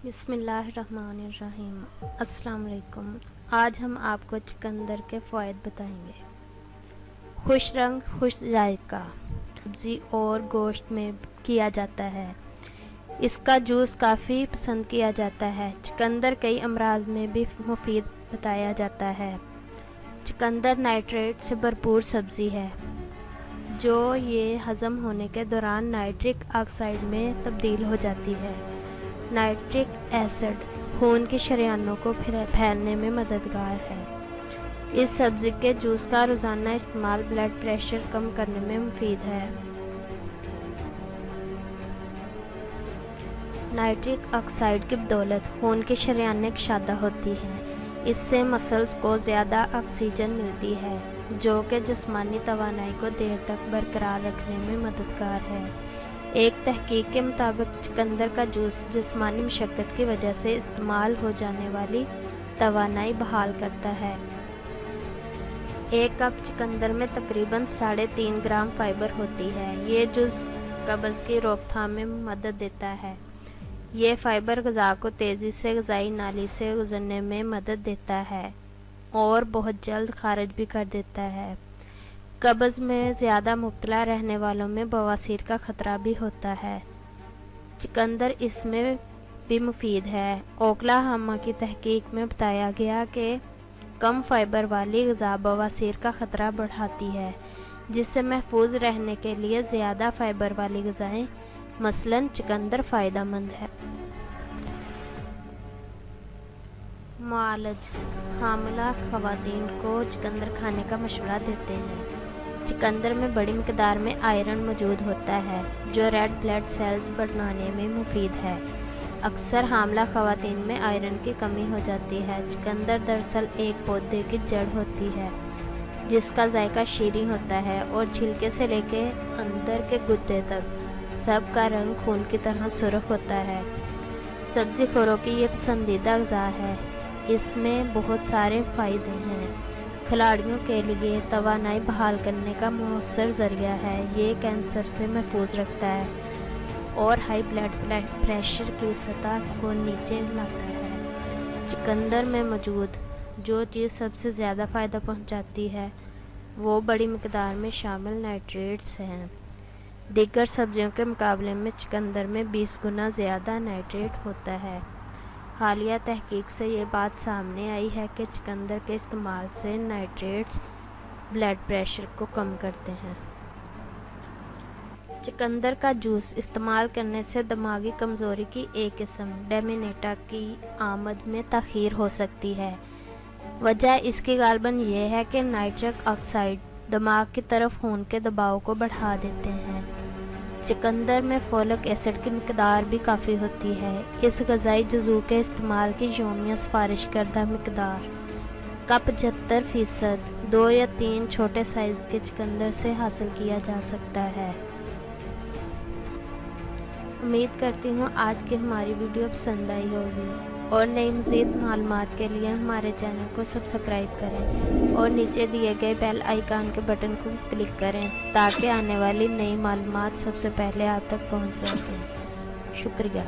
بسم اللہ الرحمن الرحیم۔ السلام علیکم۔ آج ہم آپ کو چقندر کے فوائد بتائیں گے۔ خوش رنگ خوش ذائقہ، سبزی اور گوشت میں کیا جاتا ہے۔ اس کا جوس کافی پسند کیا جاتا ہے۔ چقندر کئی امراض میں بھی مفید بتایا جاتا ہے۔ چقندر نائٹریٹ سے بھرپور سبزی ہے جو یہ ہضم ہونے کے دوران نائٹرک آکسائڈ میں تبدیل ہو جاتی ہے۔ نائٹرک ایسڈ خون کی شریانوں کو پھیلنے میں مددگار ہے۔ اس سبزی کے جوس کا روزانہ استعمال بلڈ پریشر کم کرنے میں مفید ہے۔ نائٹرک آکسائڈ کی بدولت خون کی شریانیں کشادہ ہوتی ہیں۔ اس سے مسلز کو زیادہ آکسیجن ملتی ہے جو کہ جسمانی توانائی کو دیر تک برقرار رکھنے میں مددگار ہے۔ ایک تحقیق کے مطابق چقندر کا جوس جسمانی مشقت کی وجہ سے استعمال ہو جانے والی توانائی بحال کرتا ہے۔ ایک کپ چقندر میں تقریباً 3.5 گرام فائبر ہوتی ہے۔ یہ جز قبض کی روک تھام میں مدد دیتا ہے۔ یہ فائبر غذا کو تیزی سے غذائی نالی سے گزرنے میں مدد دیتا ہے اور بہت جلد خارج بھی کر دیتا ہے۔ قبض میں زیادہ مبتلا رہنے والوں میں بواسیر کا خطرہ بھی ہوتا ہے۔ چقندر اس میں بھی مفید ہے۔ اوکلاہوما کی تحقیق میں بتایا گیا کہ کم فائبر والی غذا بواسیر کا خطرہ بڑھاتی ہے، جس سے محفوظ رہنے کے لیے زیادہ فائبر والی غذائیں مثلاً چقندر فائدہ مند ہے۔ معالج حاملہ خواتین کو چقندر کھانے کا مشورہ دیتے ہیں۔ چقندر میں بڑی مقدار میں آئرن موجود ہوتا ہے جو ریڈ بلڈ سیلز بڑھانے میں مفید ہے۔ اکثر حاملہ خواتین میں آئرن کی کمی ہو جاتی ہے۔ چقندر دراصل ایک پودے کی جڑ ہوتی ہے جس کا ذائقہ شیریں ہوتا ہے اور چھلکے سے لے کے اندر کے گدے تک سب کا رنگ خون کی طرح سرخ ہوتا ہے۔ سبزی خوروں کی یہ پسندیدہ غذا ہے۔ اس میں بہت سارے فائدے ہیں۔ کھلاڑیوں کے لیے توانائی بحال کرنے کا مؤثر ذریعہ ہے۔ یہ کینسر سے محفوظ رکھتا ہے اور ہائی بلڈ پریشر کی سطح کو نیچے لاتا ہے۔ چقندر میں موجود جو چیز سب سے زیادہ فائدہ پہنچاتی ہے وہ بڑی مقدار میں شامل نائٹریٹس ہیں۔ دیگر سبزیوں کے مقابلے میں چقندر میں 20 گنا زیادہ نائٹریٹ ہوتا ہے۔ حالیہ تحقیق سے یہ بات سامنے آئی ہے کہ چقندر کے استعمال سے نائٹریٹس بلڈ پریشر کو کم کرتے ہیں۔ چقندر کا جوس استعمال کرنے سے دماغی کمزوری کی ایک قسم ڈیمینٹیا کی آمد میں تاخیر ہو سکتی ہے۔ وجہ اس کی غالباً یہ ہے کہ نائٹرک آکسائڈ دماغ کی طرف خون کے دباؤ کو بڑھا دیتے ہیں۔ چقندر میں فولک ایسڈ کی مقدار بھی کافی ہوتی ہے۔ اس غذائی جزو کے استعمال کی یومیہ سفارش کردہ مقدار کا 75% 2 یا 3 چھوٹے سائز کے چقندر سے حاصل کیا جا سکتا ہے۔ امید کرتی ہوں آج کی ہماری ویڈیو پسند آئی ہوگی اور نئی مزید معلومات کے لیے ہمارے چینل کو سبسکرائب کریں اور نیچے دیے گئے بیل آئیکن کے بٹن کو کلک کریں تاکہ آنے والی نئی معلومات سب سے پہلے آپ تک پہنچ سکیں۔ شکریہ۔